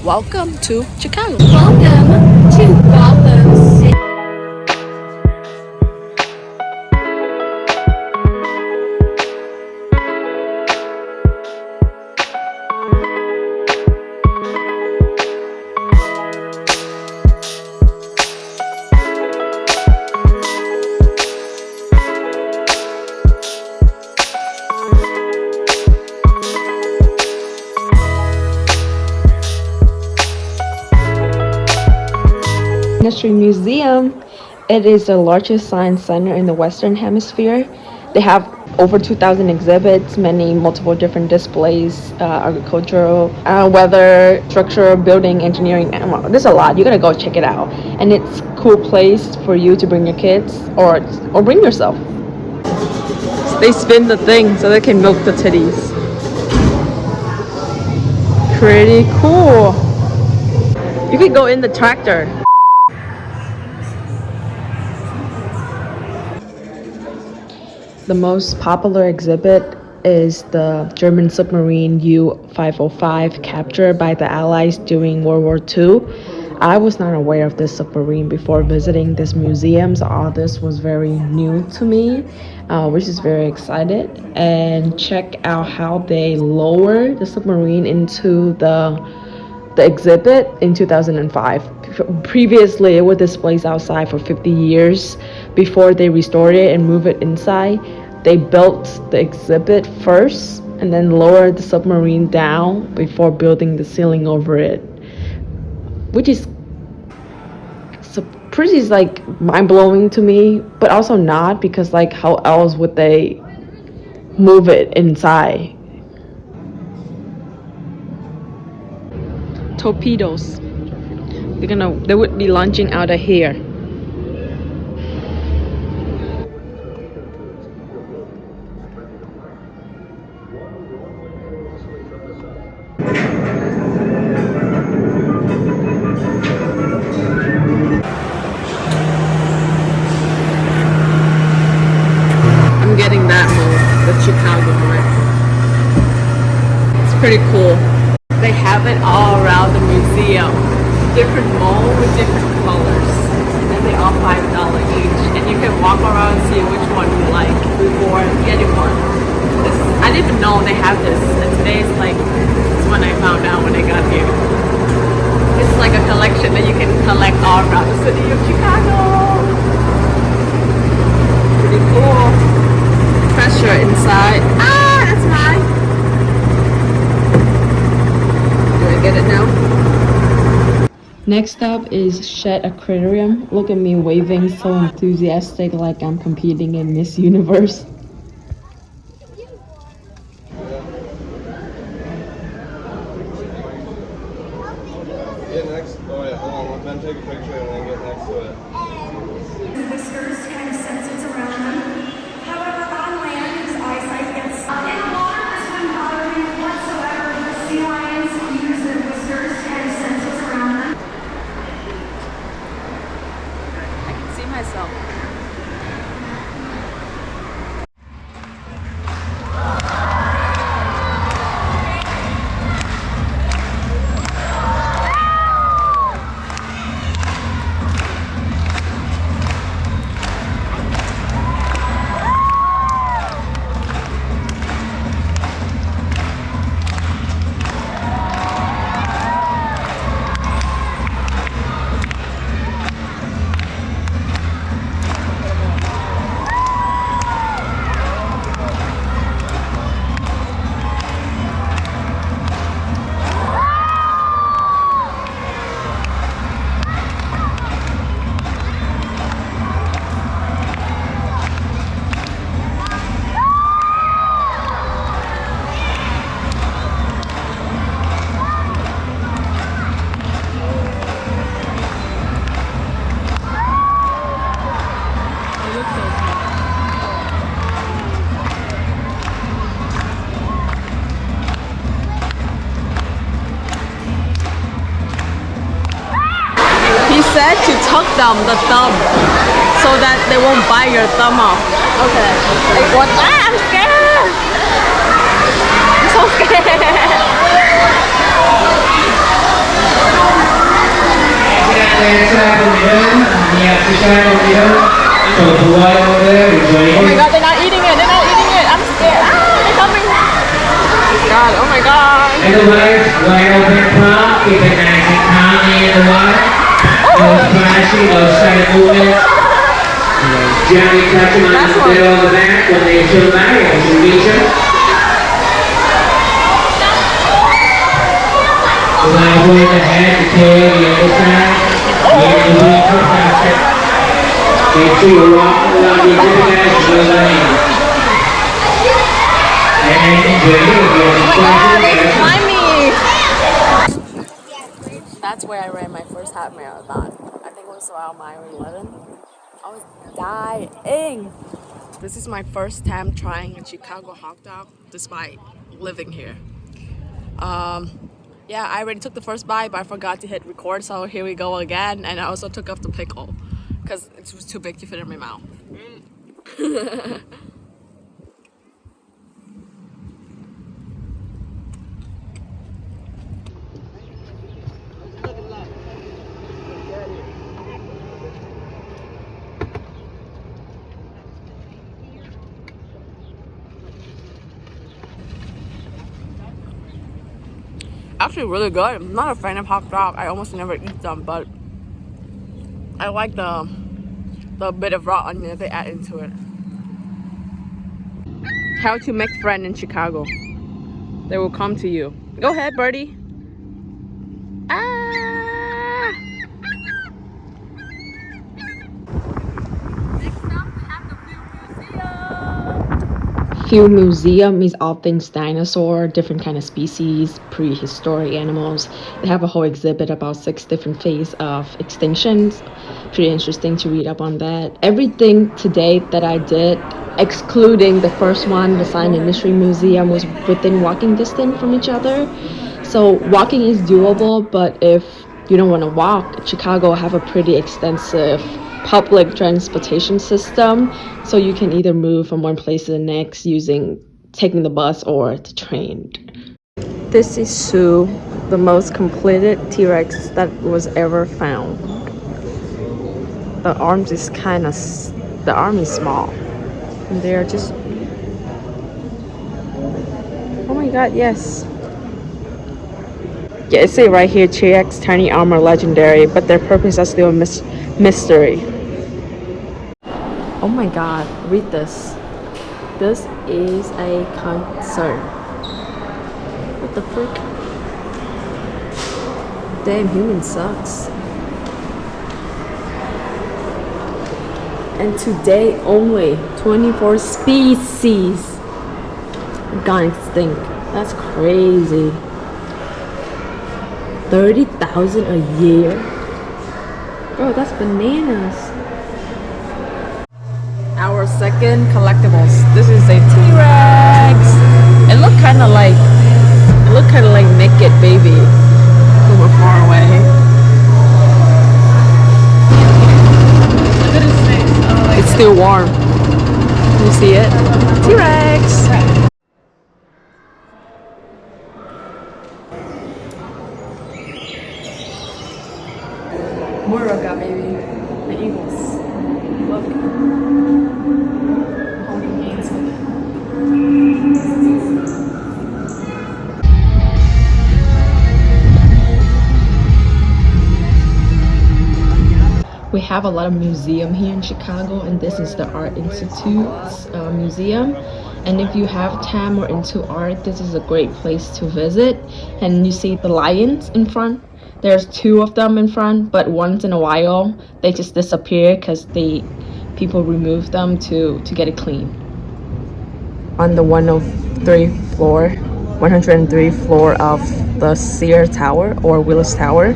Welcome to Chicago. Welcome to Gotham City. Industry Museum. It is the largest science center in the Western Hemisphere. They have over 2,000 exhibits, many multiple different displays, agricultural, weather, structure, building, engineering. There's a lot. You gotta go check it out, and it's a cool place for you to bring your kids or bring yourself. They spin the thing so they can milk the titties. Pretty cool. You could go in the tractor. The most popular exhibit is the German submarine U-505 captured by the Allies during World War II. I was not aware of this submarine before visiting this museum, so all this was very new to me, which is very excited. And check out how they lowered the submarine into the exhibit in 2005. Previously, it was displayed outside for 50 years before they restored it and moved it inside. They built the exhibit first and then lowered the submarine down before building the ceiling over it, which is pretty like mind-blowing to me, but also not, because like how else would they move it inside? Torpedoes. They would be launching out of here. I'm getting that move, the Chicago one. It's pretty cool. They have it all around the museum. Different mold with different colors, and they all $5 each, and you can walk around and see which one you like before getting one. I didn't even know they have this, and today is like this one I found out when I got here. It's like a collection that you can collect all around the city of Chicago. Pretty cool. Pressure inside. That's high. Do I get it now? Next up is Shed Aquarium. Look at me waving so enthusiastic like I'm competing in Miss Universe. Get next. Oh yeah, hold on. Let Ben take a picture and then get next to it. Whiskers kind of senses around them. However, on land, his eyesight gets in water. This wouldn't bother him whatsoever. The sea lions use their whiskers and senses around them. I can see myself. Said to tuck them the thumb so that they won't bite your thumb off. Okay. Like what? I'm scared. I'm so scared. Oh my god, they're not eating it. They're not eating it. I'm scared. Ah, they're coming. God, oh my god. And the water's wide open prop, keep it nice and calmly in the water. No splashing, no sudden movements. Gently touch them on the middle of the back when they feel back as you reach them. Allow holding the head to tail the other side. And the wing for faster. Make sure you rock along the exhibit as you go down. And enjoy it. That's where I ran my first half marathon. I think it was around mile 11. I was dying. This is my first time trying a Chicago hot dog despite living here. Yeah, I already took the first bite, but I forgot to hit record, so here we go again. And I also took off the pickle because it was too big to fit in my mouth. Actually really good. I'm not a fan of hot dog. I almost never eat them, but I like the bit of raw onion that they add into it. How to make friends in Chicago. They will come to you. Go ahead, birdie. Ah! Field Museum is all things dinosaur, different kind of species, prehistoric animals. They have a whole exhibit about 6 different phases of extinctions. Pretty interesting to read up on that. Everything to date that I did, excluding the first one, the Science Industry Museum, was within walking distance from each other. So walking is doable, but if you don't want to walk, Chicago have a pretty extensive public transportation system, so you can either move from one place to the next taking the bus or the train. This is Sue, the most completed T-Rex that was ever found. The arm is small, and they are just, oh my god, yes. Yeah, it say right here, T-Rex tiny arm are legendary, but their purpose is still a mystery. Oh my god, read this. This is a concert. What the frick? Damn, human sucks. And today only 24 species gone extinct. That's crazy. 30,000 a year? Bro, that's bananas. Our second collectibles. This is a T-Rex. It looked kind of like naked baby from far away. Look at his face. Oh, it's still warm. You see it? T-Rex. Muraga baby. The eagles. Love it. We have a lot of museum here in Chicago, and this is the Art Institute's museum. And if you have time or into art, this is a great place to visit. And you see the lions in front. There's 2 of them in front, but once in a while they just disappear because people remove them to get it clean. On the 103 floor of the Sears Tower or Willis Tower.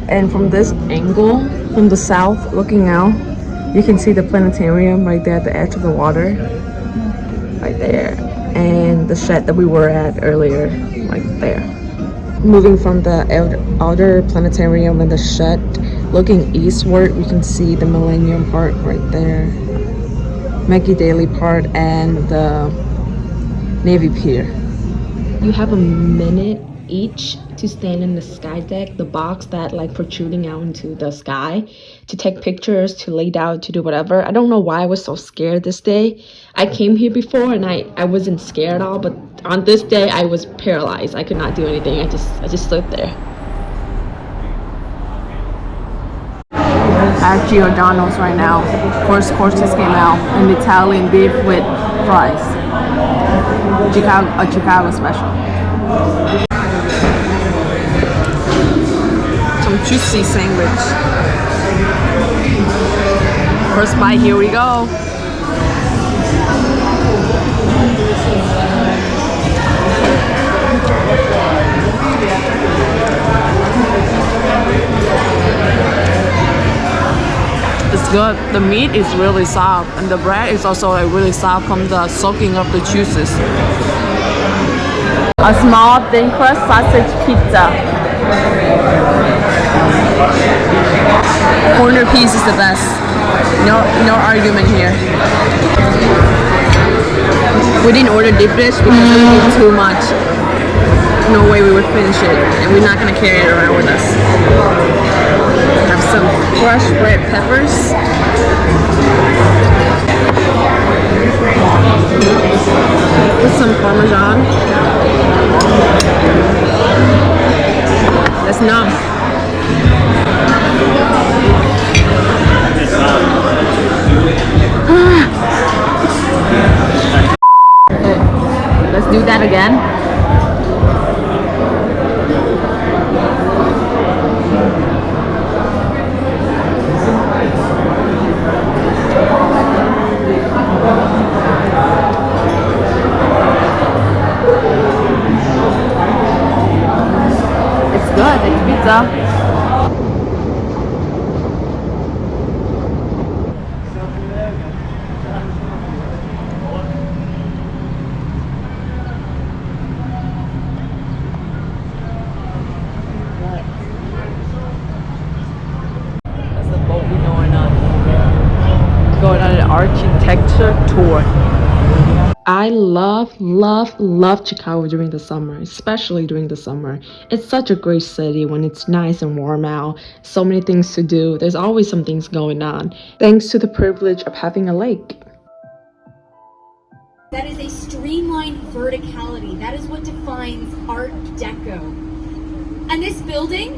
And from this angle, from the south looking out, you can see the planetarium right there at the edge of the water. Right there. And the shed that we were at earlier, right there. Moving from the outer planetarium and the shed, looking eastward, we can see the Millennium Park right there. Maggie Daly Park and the Navy Pier. You have a minute each to stand in the Skydeck, the box that like protruding out into the sky, to take pictures, to lay down, to do whatever. I don't know why I was so scared this day. I came here before and I wasn't scared at all, but on this day I was paralyzed. I could not do anything. I just stood there. At Giordano's right now. First course just came out, an Italian beef with fries. A Chicago special. Some juicy sandwich. First bite, here we go. It's good. The meat is really soft, and the bread is also like really soft from the soaking of the juices. A small thin crust sausage pizza. Corner piece is the best. No argument here. We didn't order deep dish because it would be too much. No way we would finish it, and we're not gonna carry it around with us. Have some fresh red peppers. With some Parmesan. That's numb. Let's do that again. It's good, it's pizza. That's the boat we're going on an architecture tour. I love Chicago during the summer, especially during the summer. It's such a great city when it's nice and warm out. So many things to do. There's always some things going on, thanks to the privilege of having a lake. That is a streamlined verticality. That is what defines Art Deco. And this building,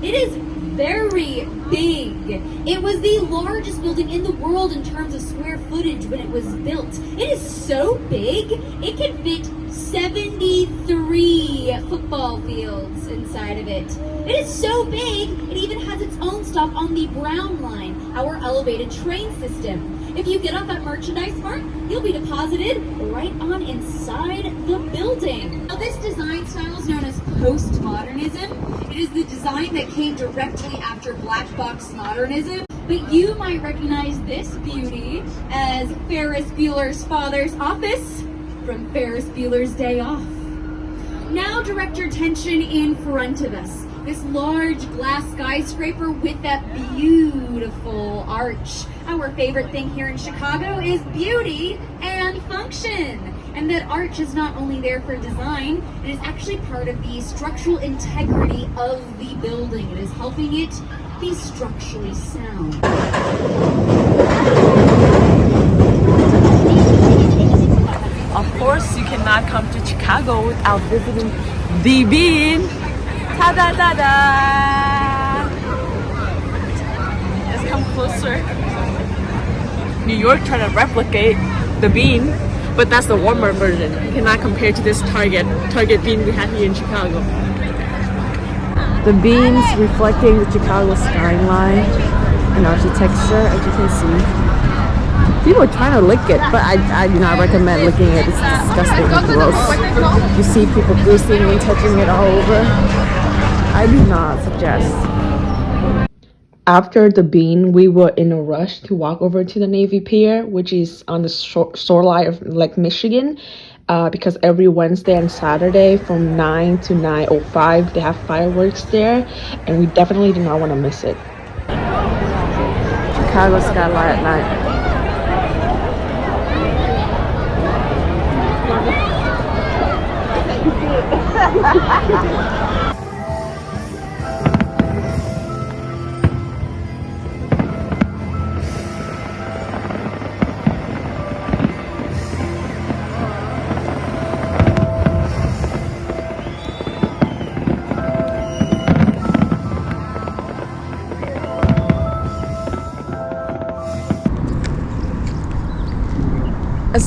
it is very big. It was the largest building in the world in terms of square footage when it was built. It is so big, it can fit 73 football fields inside of it. It is so big, it even has its own stop on the Brown Line, our elevated train system. If you get off at Merchandise Mart, you'll be deposited right on inside the building. Now, this design style is known as postmodernism. It is the design that came directly after black box modernism. But you might recognize this beauty as Ferris Bueller's father's office from Ferris Bueller's Day Off. Now direct your attention in front of us. This large glass skyscraper with that beautiful arch. Our favorite thing here in Chicago is beauty and function. And that arch is not only there for design, it is actually part of the structural integrity of the building. It is helping it be structurally sound. Of course, you cannot come to Chicago without visiting the Bean. Ta-da-da-da! Let's come closer. New York trying to replicate the Bean, but that's the warmer version. You cannot compare to this Target Bean we have here in Chicago. The beans reflecting the Chicago skyline and architecture, as you can see. People are trying to lick it, but I do not recommend licking it. It's disgusting and gross. You see people greasing and touching it all over. I do not suggest. After the Bean, we were in a rush to walk over to the Navy Pier, which is on the shoreline of Lake Michigan, because every Wednesday and Saturday from 9 to 9:05 they have fireworks there, and we definitely do not want to miss it. Chicago skyline at night.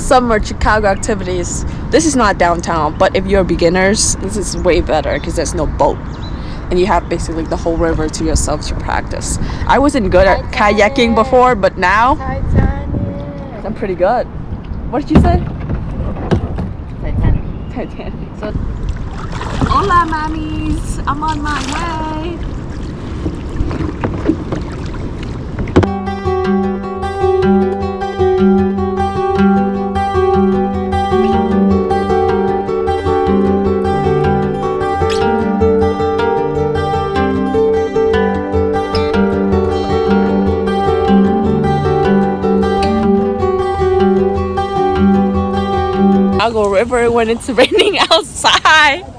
Summer Chicago activities. This is not downtown, but if you're beginners, this is way better because there's no boat and you have basically the whole river to yourself to practice. I wasn't good at kayaking before, but now I'm pretty good. What did you say? Titanic. So, hola, mammies. I'm on my way. Chicago River when it's raining outside.